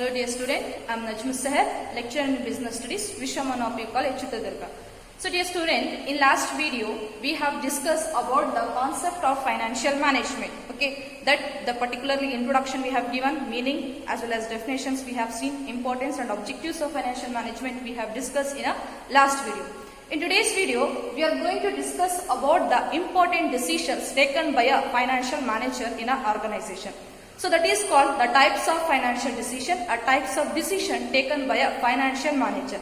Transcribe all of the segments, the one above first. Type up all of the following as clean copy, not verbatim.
Hello dear student, I am Najmu Sahar, lecturer in Business Studies, Vishwamanopia College, Chitradurga. So dear student, in last video we have discussed about the concept of financial management. Okay, that the particularly introduction we have given, meaning as well as definitions we have seen, importance and objectives of financial management we have discussed in a last video. In today's video, we are going to discuss about the important decisions taken by a financial manager in an organization. So that is called the types of financial decision or types of decision taken by a financial manager.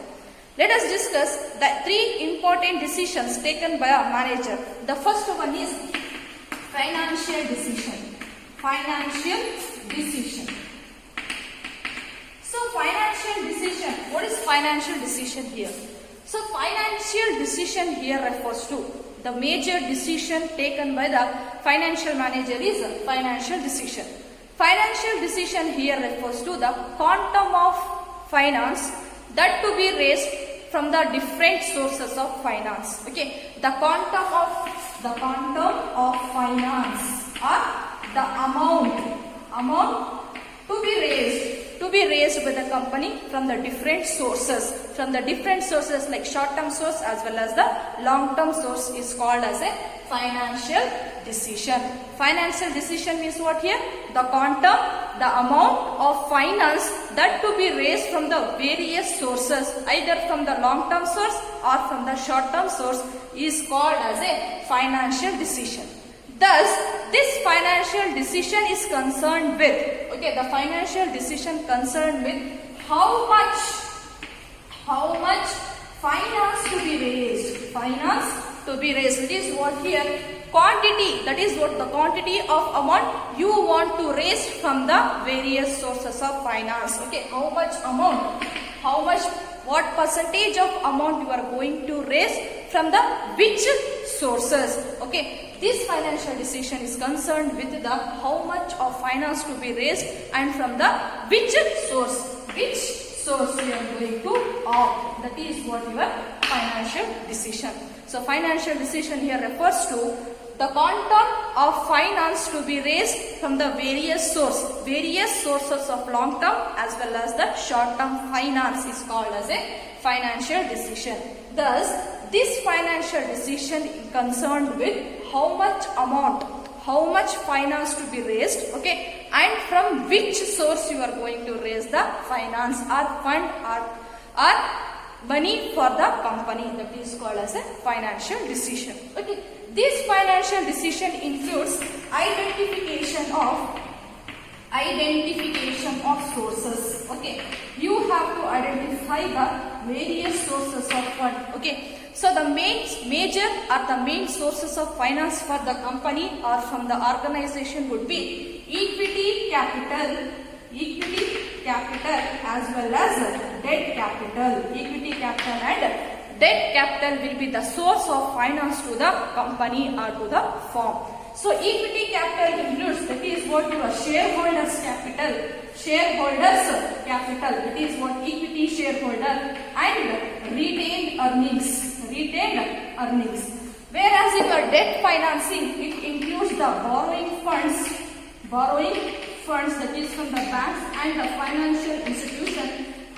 Let us discuss the three important decisions taken by a manager. The first one is financial decision. Financial decision. So financial decision, what is financial decision here? So financial decision here refers to the major decision taken by the financial manager is a financial decision. Financial decision here refers to the quantum of finance that to be raised from the different sources of finance. Okay, the quantum of finance or the amount to be raised by the company from the different sources like short-term source as well as the long-term source is called as a financial decision. Financial decision means what here? The quantum, the amount of finance that to be raised from the various sources, either from the long-term source or from the short-term source, is called as a financial decision. Thus, this financial decision is concerned with, okay, the financial decision concerned with how much finance to be raised. Finance to be raised. It is what here? Quantity. That is what the quantity of amount you want to raise from the various sources of finance. Okay, how much amount? What percentage of amount you are going to raise from the which sources? Okay, this financial decision is concerned with the how much of finance to be raised and from the which source you are going to opt. That is what your financial decision. So financial decision here refers to the quantum of finance to be raised from the various sources of long term as well as the short term finance is called as a financial decision. Thus, this financial decision is concerned with how much finance to be raised, okay, and from which source you are going to raise the finance or fund or money for the company. That is called as a financial decision. Okay, this financial decision includes identification of sources. Okay, you have to identify the various sources of fund. Okay, so the major or the main sources of finance for the company or from the organization would be equity capital as well as debt capital. Equity capital and debt capital will be the source of finance to the company or to the firm. So equity capital includes, that is what your shareholders capital. That is what equity shareholder and retained earnings. Whereas in your debt financing, it includes the borrowing funds that is from the banks and the financial institution,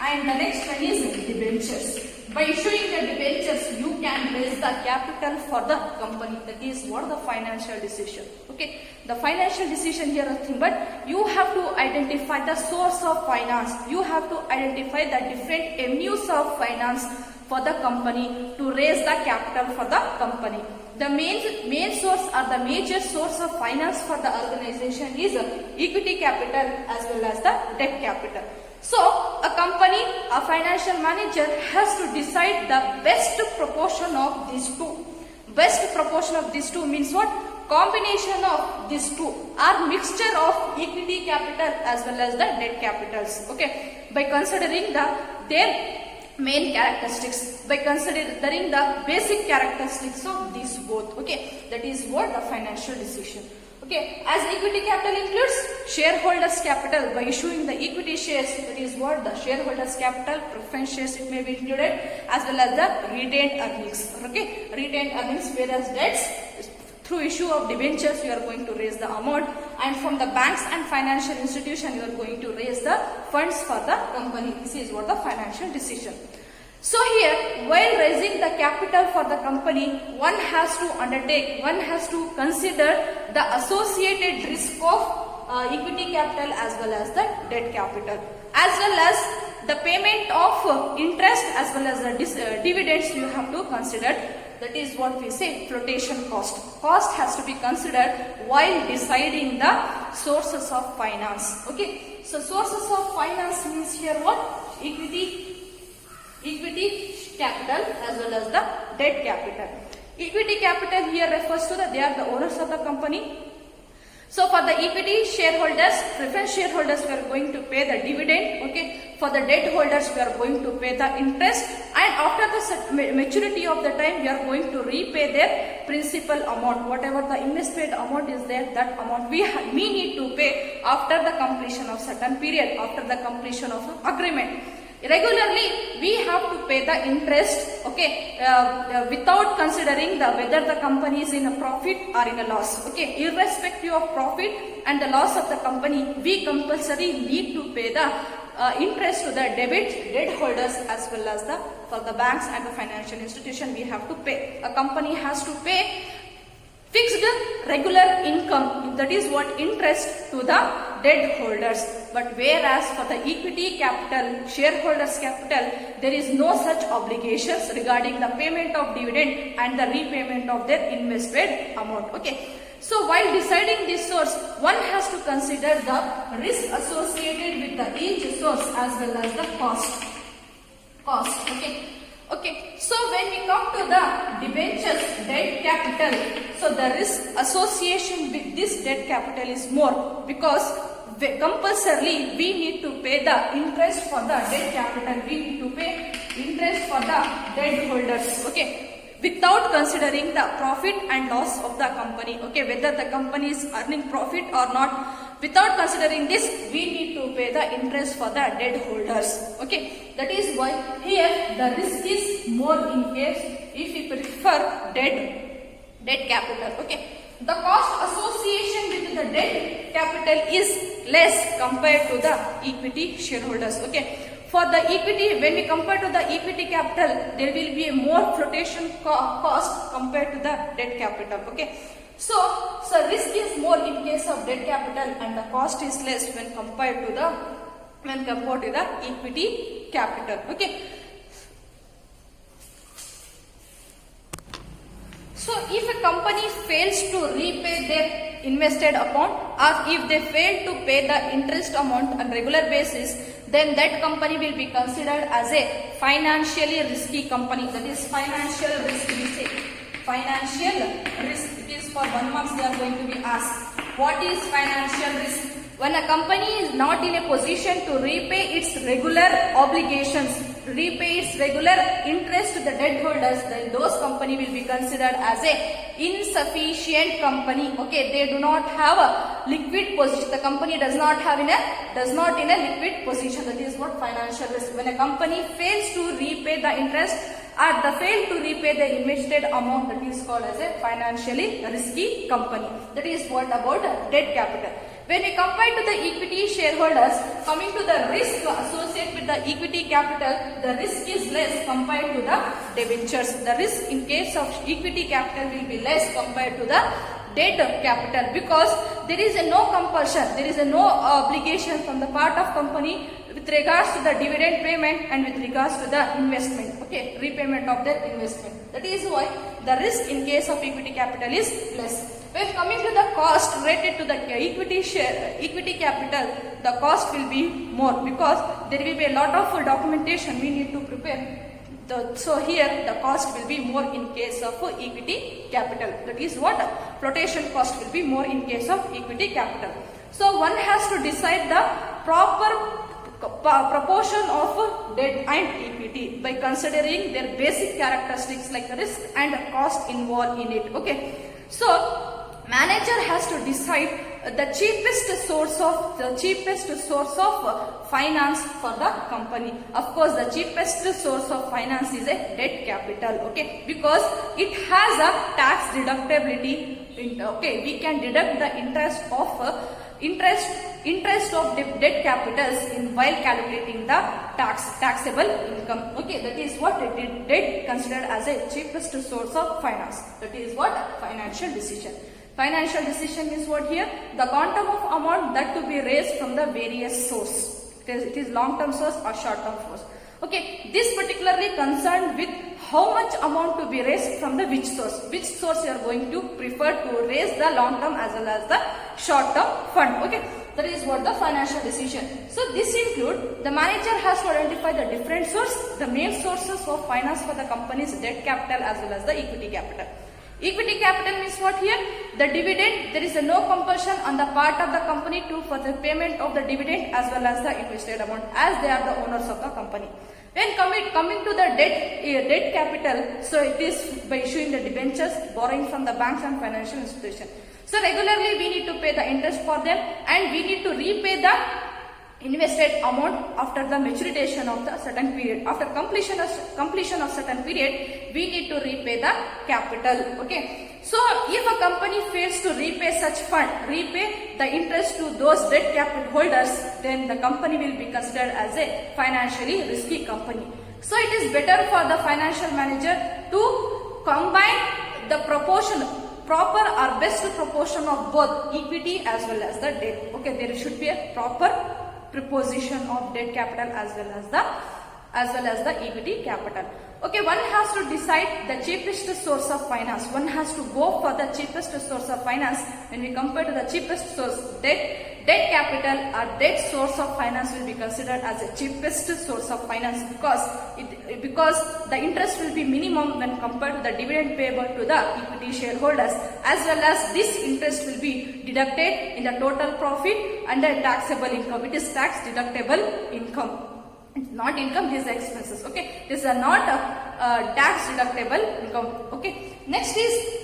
and the next one is debentures. By issuing the debentures, you can raise the capital for the company. That is what the financial decision. Okay, the financial decision here is nothing but you have to identify the source of finance. You have to identify the different avenues of finance for the company to raise the capital for the company. The main source or the major source of finance for the organization is equity capital as well as the debt capital. So, a company, a financial manager has to decide the best proportion of these two. Best proportion of these two means what? Combination of these two or mixture of equity capital as well as the debt capitals. Okay, by considering their main characteristics, by considering the basic characteristics of these both. Okay, that is what the financial decision. Okay, as equity capital includes shareholders capital by issuing the equity shares, that is what the shareholders capital, preference shares it may be included, as well as the retained earnings. Okay, retained earnings, whereas debts through issue of debentures you are going to raise the amount, and from the banks and financial institution you are going to raise the funds for the company. This is what the financial decision. So here, while raising the capital for the company, one has to consider the associated risk of equity capital as well as the debt capital, as well as the payment of interest as well as the dividends you have to consider. That is what we say flotation cost. Cost has to be considered while deciding the sources of finance. Okay, so sources of finance means here what? Equity capital as well as the debt capital. Equity capital here refers to they are the owners of the company. So for the equity shareholders, preference shareholders, we are going to pay the dividend. Okay. For the debt holders, we are going to pay the interest, and after the maturity of the time, we are going to repay their principal amount. Whatever the invested amount is there, that amount we need to pay after the completion of certain period, after the completion of an agreement. Regularly, we have to pay the interest, okay, without considering whether the company is in a profit or in a loss. Okay, irrespective of profit and the loss of the company, we compulsory need to pay the interest to the debt holders as well as for the banks and the financial institution. We have to pay. A company has to pay fixed regular income, that is what interest to the debt holders. But whereas for the equity capital, shareholders capital, there is no such obligations regarding the payment of dividend and the repayment of their invested amount. Okay. So while deciding this source, one has to consider the risk associated with the each source as well as the cost. Okay. Okay, so when we come to the debentures debt capital, so the risk association with this debt capital is more, because compulsorily we need to pay the interest for the debt capital, we need to pay interest for the debt holders, okay, without considering the profit and loss of the company, okay, whether the company is earning profit or not. Without considering this, we need to pay the interest for the debt holders. Okay, that is why here the risk is more in case if we prefer debt capital. Okay, the cost association with the debt capital is less compared to the equity shareholders. Okay. For the equity, when we compare to the equity capital, there will be a more flotation cost compared to the debt capital. Okay. So risk is more in case of debt capital and the cost is less when compared to the equity capital. Okay. So if a company fails to repay their invested amount, or if they fail to pay the interest amount on regular basis, then that company will be considered as a financially risky company. That is financial risk, we say. Financial risk. It is for 1 month they are going to be asked. What is financial risk? When a company is not in a position to repay its regular obligations, repay its regular interest to the debt holders, then those company will be considered as a insufficient company. Okay, they do not have a liquid position. The company does not in a liquid position. That is what financial risk. When a company fails to repay the interest or fail to repay the invested amount, that is called as a financially risky company. That is what about debt capital. When we compare to the equity shareholders, coming to the risk associated with the equity capital, the risk is less compared to the debentures. The risk in case of equity capital will be less compared to the debt capital, because there is no compulsion, there is no obligation from the part of company with regards to the dividend payment and with regards to the investment, okay, repayment of their investment. That is why the risk in case of equity capital is less. When coming to the cost related to the equity capital, the cost will be more, because there will be a lot of documentation we need to prepare. So here the cost will be more in case of equity capital. That is what flotation cost will be more in case of equity capital. So one has to decide the proper proportion of debt and equity by considering their basic characteristics like risk and cost involved in it. Okay. So manager has to decide the cheapest source of finance for the company. Of course, the cheapest source of finance is a debt capital. Okay, because it has a tax deductibility. Okay, we can deduct the interest of debt capitals while calculating the taxable income. Okay, that is what it did considered as a cheapest source of finance. That is what financial decision. Financial decision is what here? The quantum of amount that to be raised from the various source. It is long-term source or short-term source. Okay, this particularly concerned with how much amount to be raised from the which source. Which source you are going to prefer to raise the long-term as well as the short-term fund. Okay, that is what the financial decision. So this include the manager has to identify the different source, the main sources of finance for the company's debt capital as well as the equity capital. Equity capital means what here? The dividend, there is no compulsion on the part of the company for the payment of the dividend as well as the invested amount, as they are the owners of the company. When coming to the debt capital, so it is by issuing the debentures, borrowing from the banks and financial institutions. So regularly we need to pay the interest for them, and we need to repay the invested amount after the maturation of the certain period. After completion of certain period, we need to repay the capital. Okay, so if a company fails to repay the interest to those debt capital holders, then the company will be considered as a financially risky company. So it is better for the financial manager to combine the proper or best proportion of both equity as well as the debt. Okay, there should be a proper proposition of debt capital as well as the equity capital. Okay, one has to decide the cheapest source of finance. One has to go for the cheapest source of finance. When we compare to the cheapest source, debt capital or debt source of finance will be considered as the cheapest source of finance because the interest will be minimum when compared to the dividend payable to the equity shareholders, as well as this interest will be deducted in the total profit under taxable income. It is tax deductible income. Not income, these are expenses. Okay, these are not tax deductible income. Okay, next is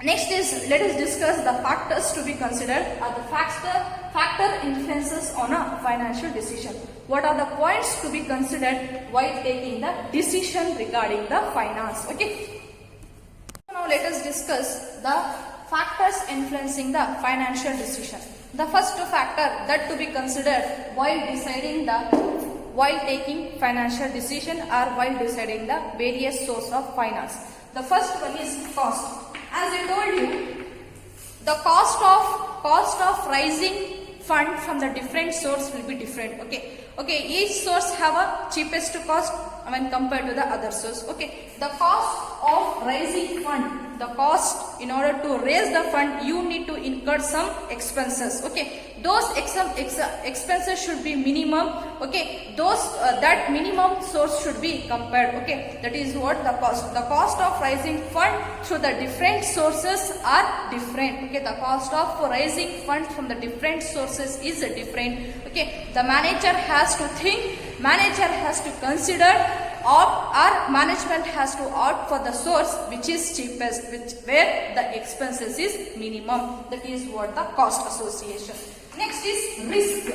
let us discuss the factors to be considered or the factor influences on a financial decision. What are the points to be considered while taking the decision regarding the finance? Okay, now let us discuss the factors influencing the financial decision. The first factor that to be considered while taking financial decision or while deciding the various source of finance. The first one is cost. As I told you, the cost of raising fund from the different source will be different. Okay, each source have a cheapest cost when compared to the other source. Okay, the cost of raising fund, the cost in order to raise the fund, you need to incur some expenses. Okay, those expenses should be minimum. Okay, that minimum source should be compared. Okay, that is what the cost of raising fund through the different sources are different. Okay, the cost of raising funds from the different sources is different. Okay, the manager has to think, manager has to consider, or management has to opt for the source which is cheapest, where the expenses is minimum. That is what the cost association. Next is risk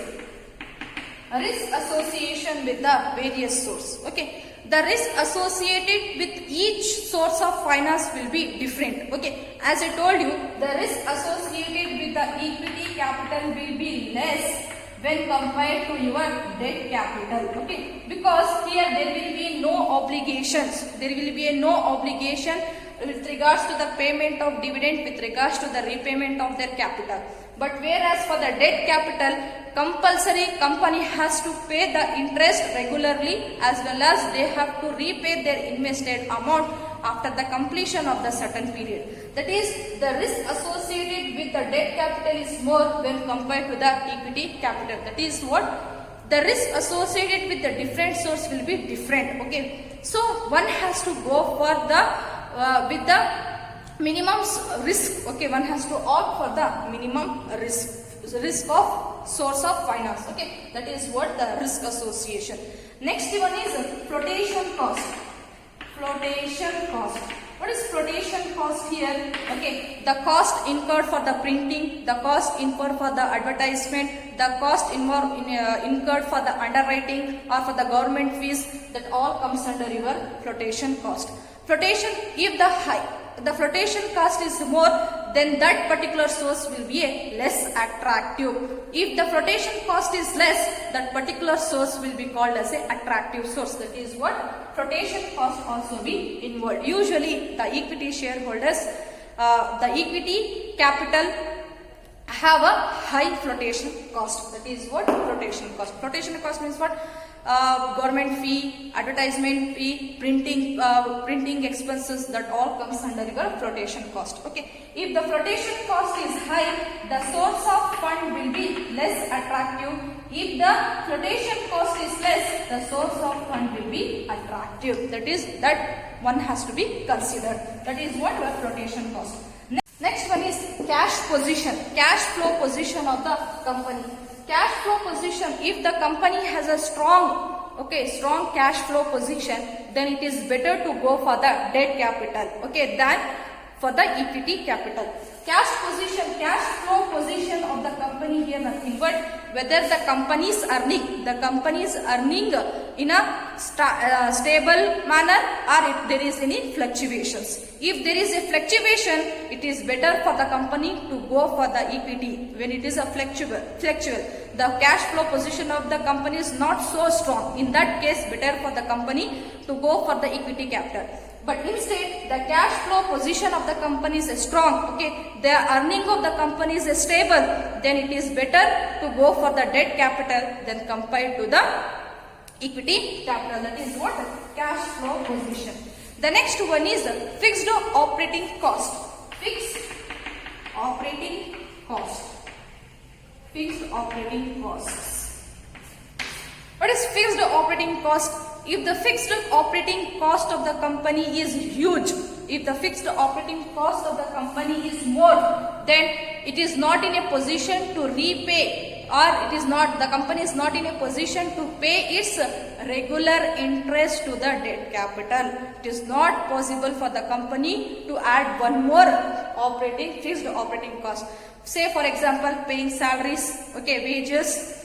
association with the various source. Okay, the risk associated with each source of finance will be different. Okay, as I told you, the risk associated with the equity capital will be less when compared to your debt capital. Okay, because here there will be no obligations. There will be no obligation with regards to the payment of dividend, with regards to the repayment of their capital. But whereas for the debt capital, compulsory company has to pay the interest regularly, as well as they have to repay their invested amount after the completion of the certain period. That is, the risk associated with the debt capital is more when compared to the equity capital. That is what the risk associated with the different source will be different. Okay, so one has to go for the with the minimum risk. Okay, one has to opt for the minimum risk of source of finance. Okay, that is what the risk association. Next one is flotation cost. What is flotation cost here? Okay, the cost incurred for the printing, the cost incurred for the advertisement, the cost incurred for the underwriting or for the government fees, that all comes under your flotation cost. Flotation, if the flotation cost is more, then that particular source will be a less attractive. If the flotation cost is less, that particular source will be called as a attractive source. That is what flotation cost also be involved. Usually the equity shareholders, the equity capital have a high flotation cost. That is what flotation cost. Flotation cost means what? Government fee, advertisement fee, printing expenses, that all comes under your flotation cost. Okay, if the flotation cost is high, the source of fund will be less attractive. If the flotation cost is less, the source of fund will be attractive. That one has to be considered. That is what your flotation cost. Next one is cash position, cash flow position of the company. Cash flow position, if the company has a strong cash flow position, then it is better to go for the debt capital, than for the equity capital. Cash flow position of the company here nothing but whether the company is earning in a stable manner or if there is any fluctuations. If there is a fluctuation, it is better for the company to go for the equity. When it is a fluctual, the cash flow position of the company is not so strong. In that case, better for the company to go for the equity capital. But instead, the cash flow position of the company is strong, the earning of the company is stable, then it is better to go for the debt capital than compared to the equity capital. That is what? Cash flow position. The next one is fixed operating cost. Fixed operating cost. Fixed operating costs. What is fixed operating cost? If the fixed operating cost of the company is huge, if the fixed operating cost of the company is more, then it is not in a position to repay, or the company is not in a position to pay its regular interest to the debt capital. It is not possible for the company to add one more fixed operating cost. Say for example, paying salaries, wages,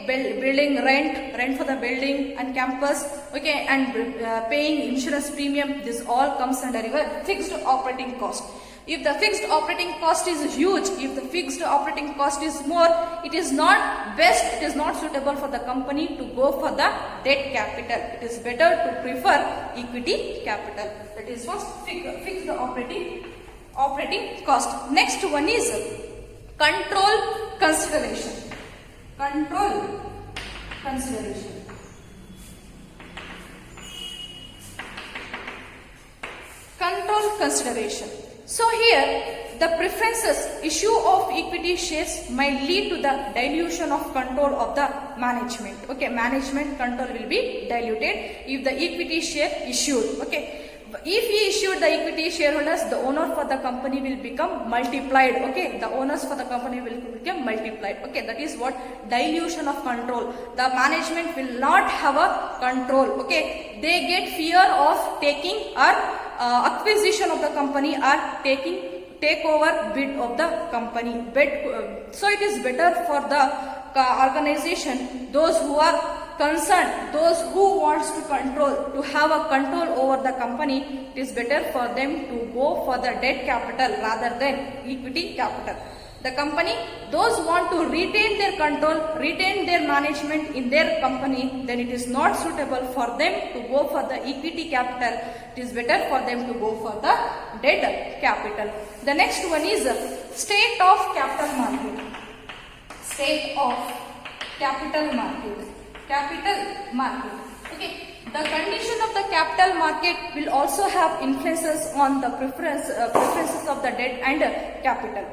building rent for the building and campus, and paying insurance premium. This all comes under your fixed operating cost. If the fixed operating cost is huge, if the fixed operating cost is more, it is not best, it is not suitable for the company to go for the debt capital. It is better to prefer equity capital. That is what fixed operating cost. Next one is control consideration. Control consideration. Control consideration. So here the preferences issue of equity shares might lead to the dilution of control of the management. Management control will be diluted if the equity share issued. If he issued the equity shareholders, the owner for the company will become multiplied. The owners for the company will become multiplied. That is what dilution of control. The management will not have a control. They get fear of taking or acquisition of the company or takeover bid of the company. So it is better for the organization, those who are concerned, those who wants to have a control over the company, it is better for them to go for the debt capital rather than equity capital. The company, those want to retain their control, retain their management in their company, then it is not suitable for them to go for the equity capital. It is better for them to go for the debt capital. The next one is state of capital market. State of capital market. Capital market. The condition of the capital market will also have influences on the preferences of the debt and capital.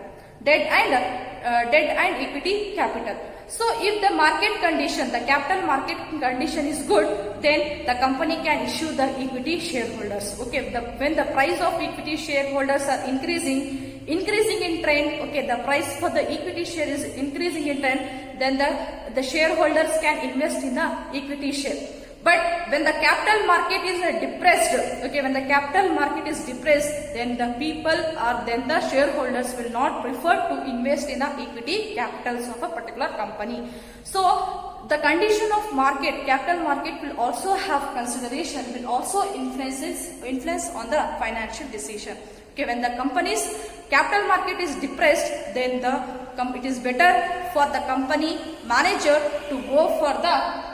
Debt and equity capital. So if the market condition, the capital market condition is good, then the company can issue the equity shareholders. When the price of equity shareholders are increasing in trend, the price for the equity share is increasing in trend, then the shareholders can invest in the equity share. But when the capital market is depressed, okay, when the capital market is depressed, then the people or then the shareholders will not prefer to invest in the equity capitals of a particular company. So the condition of market, capital market will also have consideration, will also influence on the financial decision. Okay, when the company's capital market is depressed, then it is better for the company manager to go for the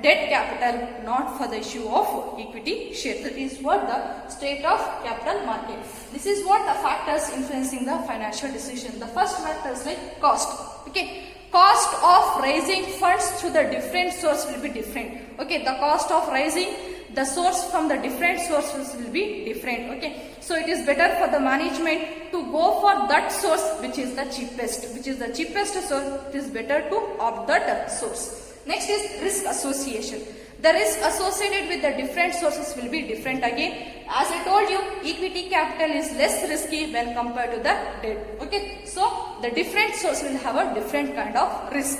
debt capital, not for the issue of equity share. That is what the state of capital market. This is what the factors influencing the financial decision. The first factor is like cost. Okay, cost of raising funds through the different source will be different. Okay, the cost of raising the source from the different sources will be different. Okay, so it is better for the management to go for that source which is the cheapest. Source. It is better to opt that source. Next is risk association. The risk associated with the different sources will be different again. As I told you, equity capital is less risky when compared to the debt. Okay, so the different source will have a different kind of risk.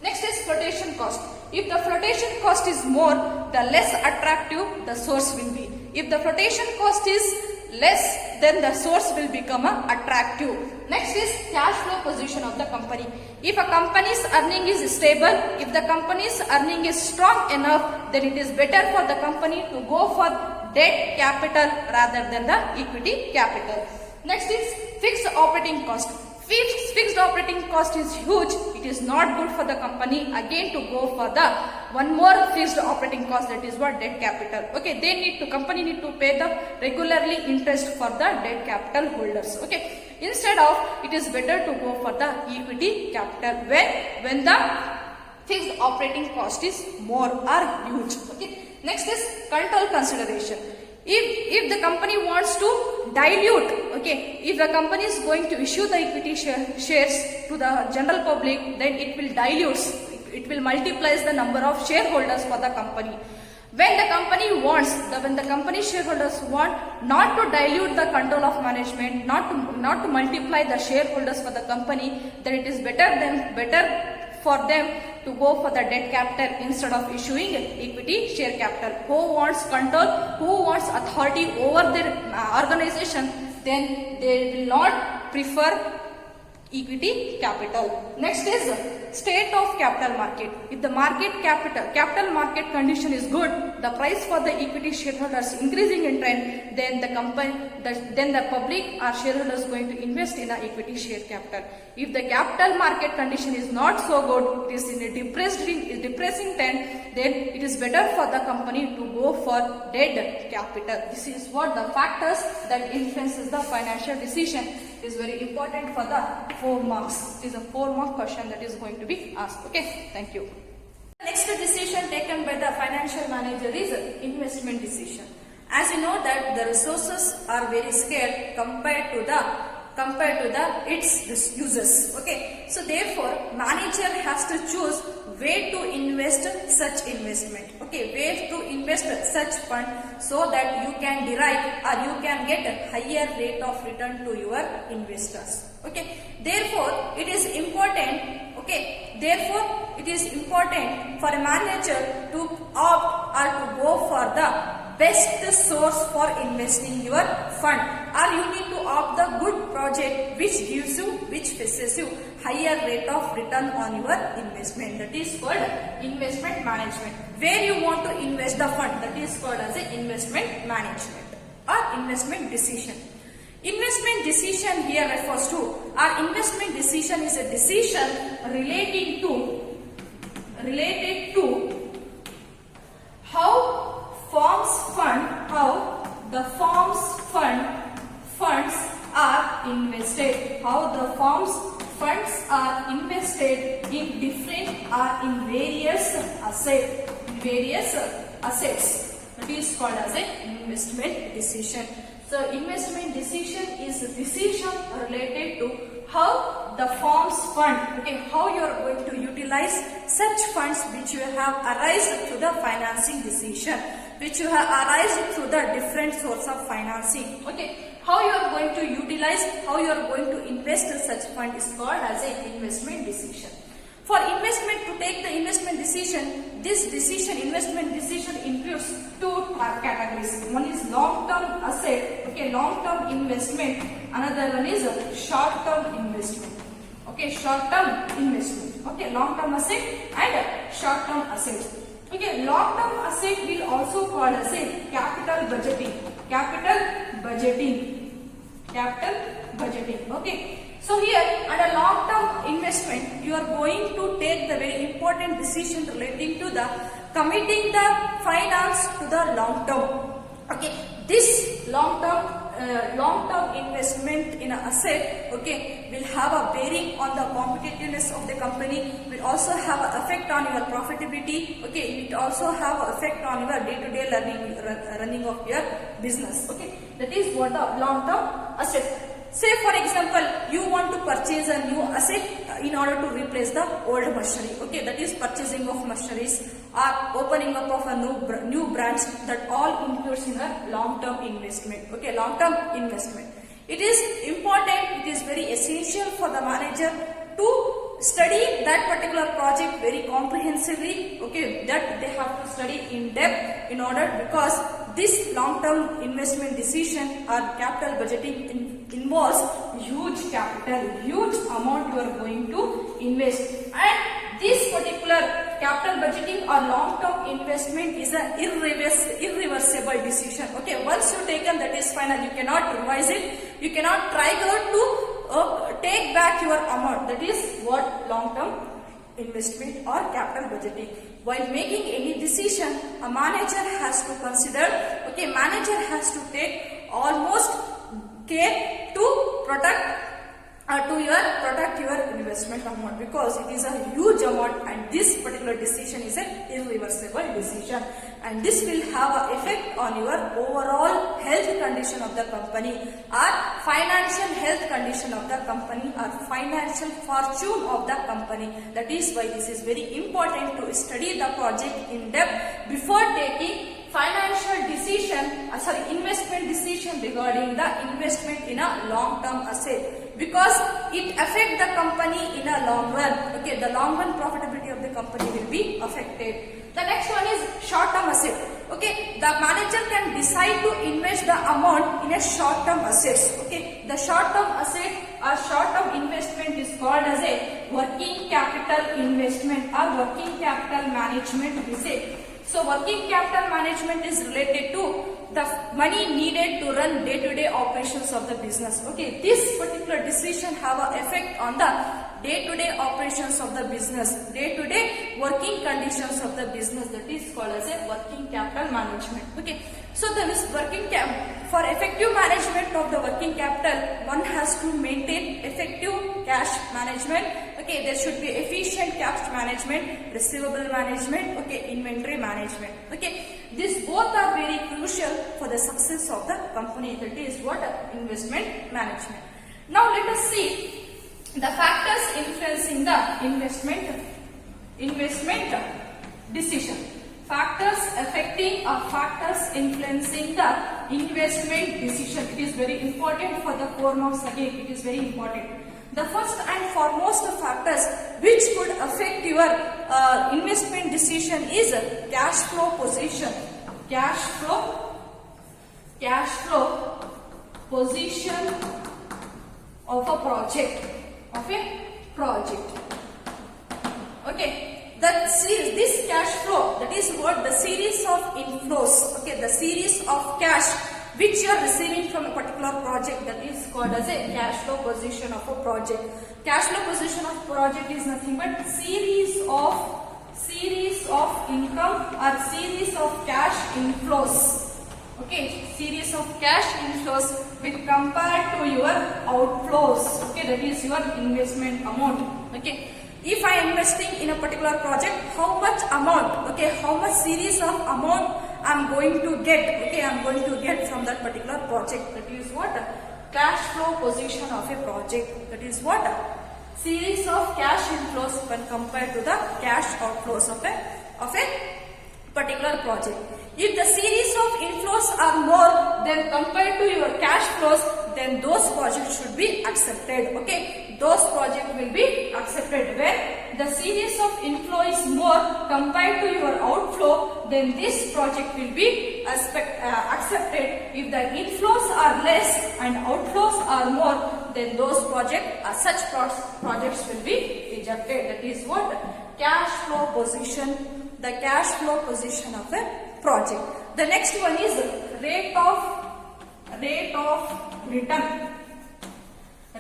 Next is flotation cost. If the flotation cost is more, the less attractive the source will be. If the flotation cost is less, then the source will become attractive. Next is cash flow position of the company. If a company's earning is stable, if the company's earning is strong enough, then it is better for the company to go for debt capital rather than the equity capital. Next is fixed operating cost. Fixed operating cost is huge. It is not good for the company again to go for the one more fixed operating cost, that is what debt capital. Okay, company need to pay the regularly interest for the debt capital holders. Okay, instead of it is better to go for the equity capital when the fixed operating cost is more or huge. Okay, next is control consideration. If the company wants to dilute, okay, if the company is going to issue the equity shares to the general public, then it will dilute, it will multiply the number of shareholders for the company. When the company shareholders want not to dilute the control of management, not to multiply the shareholders for the company, then it is better for them to go for the debt capital instead of issuing equity share capital. Who wants control, who wants authority over their organization, then they will not prefer equity capital. Next is state of capital market. If the capital market condition is good, the price for the equity shareholders increasing in trend, then the public or shareholders going to invest in the equity share capital. If the capital market condition is not so good, it is in a depressing trend, then it is better for the company to go for debt capital. This is what the factors that influences the financial decision. Is very important for the 4 marks. It is a 4-mark question that is going to be asked. Okay, thank you. The next decision taken by the financial manager is investment decision. As you know that the resources are very scarce compared to its uses. Okay, so therefore manager has to choose where to invest such investment. Okay, where to invest such fund so that you can derive or you can get a higher rate of return to your investors. Okay, therefore it is important. Okay, therefore it is important for a manager to opt or to go for the best source for investing your fund, or you need to opt the good project which fetches you higher rate of return on your investment. That is called investment management. Where you want to invest the fund, that is called as a investment management or investment decision. Investment decision here refers to, our investment decision is a decision related to how the firm's funds are invested. How the firm's funds are invested in different or in various assets. That is called as an investment decision. So investment decision is a decision related to how the firm's fund, okay, how you are going to utilize such funds which you have arised through the financing decision, which you have arised through the different source of financing. Okay, how you are going to utilize, how you are going to invest in such fund is called as an investment decision. For investment, to take the investment decision, investment decision includes two categories. One is long-term asset, okay, long-term investment. Another one is short-term investment. Okay, short-term investment. Okay, long-term asset and short-term assets. Okay, long-term asset will also called as a capital budgeting. Okay. So here, under long-term investment, you are going to take the very important decision relating to the committing the finance to the long term. Okay, this long-term investment in an asset, okay, will have a bearing on the competitiveness of the company. Will also have an effect on your profitability. Okay, it also have an effect on your day-to-day running of your business. Okay, that is what the long-term asset. Say for example, you want to purchase a new asset in order to replace the old machinery. Okay, that is purchasing of machineries or opening up of a new branch. That all includes in a long-term investment. Okay, long-term investment. It is important. It is very essential for the manager to study that particular project very comprehensively. Okay, that they have to study in depth in order, because this long-term investment decision or capital budgeting involves huge capital, huge amount you are going to invest, and this particular capital budgeting or long-term investment is an irreversible decision. Okay, once you taken, that is final. You cannot revise it. You cannot try to take back your amount. That is what long-term investment or capital budgeting. While making any decision, a manager has to consider, okay, manager has to take almost care to protect your investment amount, because it is a huge amount and this particular decision is an irreversible decision, and this will have an effect on your overall health condition of the company or financial health condition of the company or financial fortune of the company. That is why this is very important to study the project in depth before taking investment decision regarding the investment in a long-term asset, because it affects the company in a long run. Okay, the long run profitability of the company will be affected. The next one is short-term asset. Okay, the manager can decide to invest the amount in a short-term assets. Okay, the short-term asset or short-term investment is called as a working capital investment or working capital management, we say. So working capital management is related to the money needed to run day-to-day operations of the business. Okay, this particular decision have an effect on the day-to-day operations of the business, day-to-day working conditions of the business. That is called as a working capital management. Okay, so this for effective management of the working capital, one has to maintain effective cash management. Okay, there should be efficient cash management, receivable management, okay, inventory management. Okay, these both are very crucial for the success of the company. That is what investment management. Now let us see the factors influencing the investment decision. Factors affecting or factors influencing the investment decision. It is very important for the 4 marks again. It is very important. The first and foremost factors which could affect your investment decision is cash flow position. Cash flow position of a project. Okay. This cash flow, that is what the series of inflows, okay, the series of cash which you are receiving from a particular project, that is called as a cash flow position of a project. Cash flow position of project is nothing but series of income or series of cash inflows. Okay, series of cash inflows with compared to your outflows. Okay, that is your investment amount. Okay. If I am investing in a particular project, how much amount, okay, how much series of amount I am going to get, okay, I am going to get from that particular project. That is what? Cash flow position of a project. That is what? Series of cash inflows when compared to the cash outflows of a particular project. If the series of inflows are more than compared to your cash flows, then those projects should be accepted. Okay, those projects will be accepted. When the series of inflow is more compared to your outflow, then this project will be accepted. If the inflows are less and outflows are more, then those such projects will be rejected. That is what cash flow position, the cash flow position of a project. The next one is rate of return.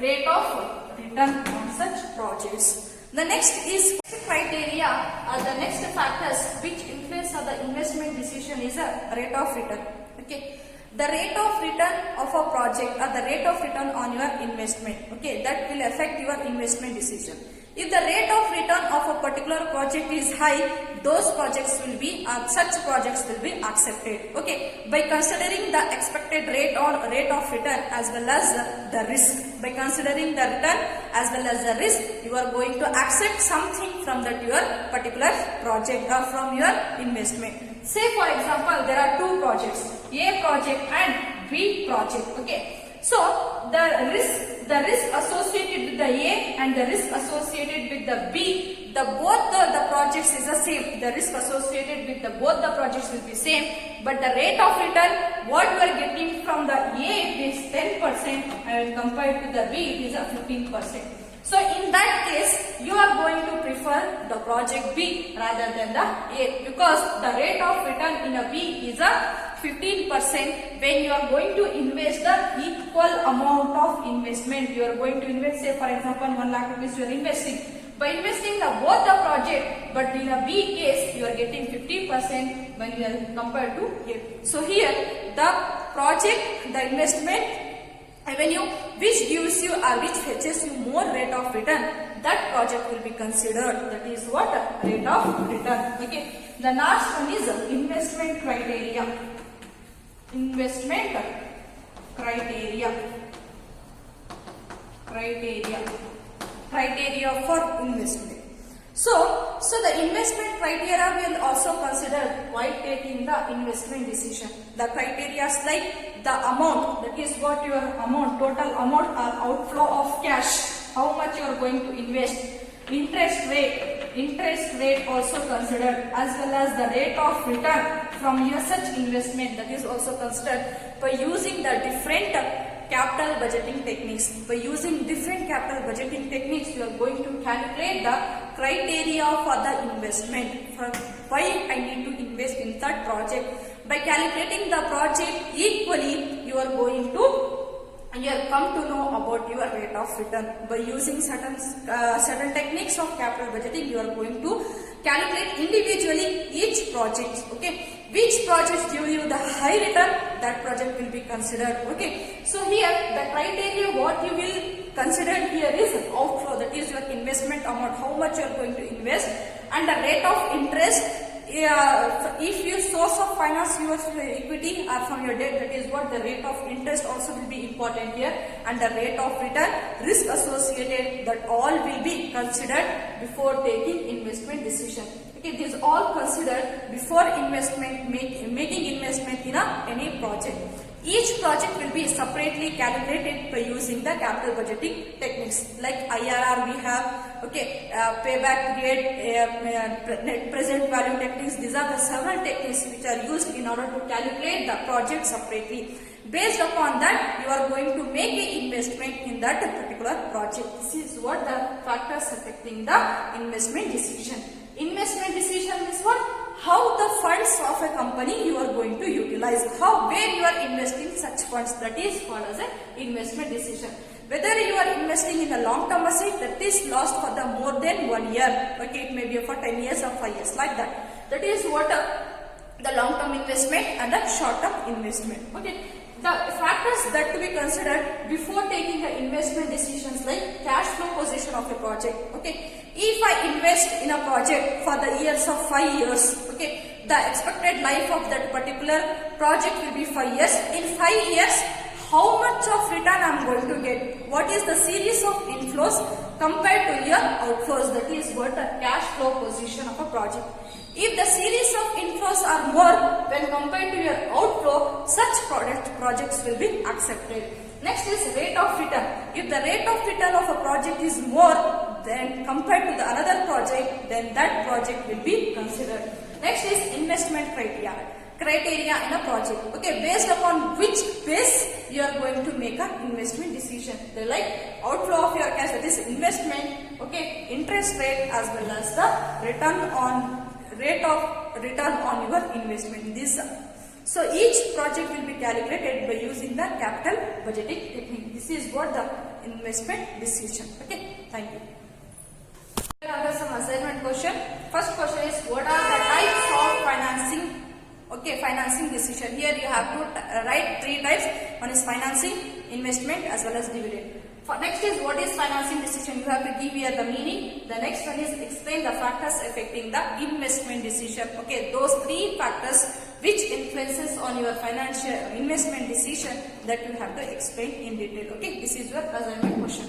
Rate of return on such projects. The next is criteria, the next factors which influence the investment decision is a rate of return. Okay, the rate of return of a project or the rate of return on your investment. Okay, that will affect your investment decision. If the rate of return of a particular project is high, those projects will be such projects will be accepted. Okay, by considering the expected rate of return as well as the risk. By considering the return as well as the risk, you are going to accept something from that your particular project or from your investment. Say for example, there are two projects, A project and B project. Okay. So the risk associated with the A and the risk associated with the B, both the projects is the same. The risk associated with both the projects will be same, but the rate of return what you are getting from the A is 10% and compared to the B it is a 15%. So in that case, you are going to prefer the project B rather than the A, because the rate of return in a B is a 15% when you are going to invest the equal amount of investment. You are going to invest, say for example 1 lakh rupees you are investing. By investing both the project, but in a B case you are getting 50% when you are compared to A. So here the project, the investment revenue which gives you or which fetches you more rate of return, that project will be considered. That is what rate of return. Okay. The last one is investment criteria. Investment criteria for investment. So the investment criteria will also consider while taking the investment decision. The criteria is like the amount, that is what your amount, total amount or outflow of cash, how much you are going to invest. Interest rate also considered, as well as the rate of return from your such investment, that is also considered. By using the different capital budgeting techniques, you are going to calculate the criteria for the investment. For why I need to invest in that project. By calculating the project equally, you are going to come to know about your rate of return. By using certain techniques of capital budgeting, you are going to calculate individually each project. Okay, which project give you the high return, that project will be considered. Okay, so here the criteria what you will consider here is outflow, that is your investment amount, how much you are going to invest, and the rate of interest. If your source of finance your equity or from your debt, that is what the rate of interest also will be important here, and the rate of return, risk associated, that all will be considered before taking investment decision. Okay, these all considered before investment making investment in any project. Each project will be separately calculated by using the capital budgeting techniques like IRR we have, okay, payback period, net present value techniques. These are the several techniques which are used in order to calculate the project separately. Based upon that, you are going to make an investment in that particular project. This is what the factors affecting the investment decision. Investment decision is what? How the funds of a company you are going to utilize, where you are investing such funds, that is called as an investment decision. Whether you are investing in a long-term asset that is lost for the more than 1 year, okay, it may be for 10 years or 5 years, like that. That is what the long-term investment and the short-term investment. Okay, the factors that to be considered before taking the investment decisions like cash flow position of a project. Okay, if I invest in a project for the years of 5 years, okay, the expected life of that particular project will be 5 years. In 5 years, how much of return I am going to get? What is the series of inflows compared to your outflows? That is what the cash flow position of a project. If the series of inflows are more when compared to your outflow, such projects will be accepted. Next is rate of return. If the rate of return of a project is more than compared to the another project, then that project will be considered. Next is investment criteria in a project. Okay, based upon which base you are going to make an investment decision. They like outflow of your cash, that is investment. Okay, interest rate as well as the rate of return on your investment. So each project will be calculated by using the capital budgeting technique. This is what the investment decision. Okay, thank you. Here are some assignment question. First question is, what are the types of financing? Okay, financing decision. Here you have to write 3 types. One is financing, investment as well as dividend. Next is, what is financing decision? You have to give here the meaning. The next one is, explain the factors affecting the investment decision. Okay, those 3 factors which influences on your financial investment decision, that you have to explain in detail. Okay, this is your assignment question.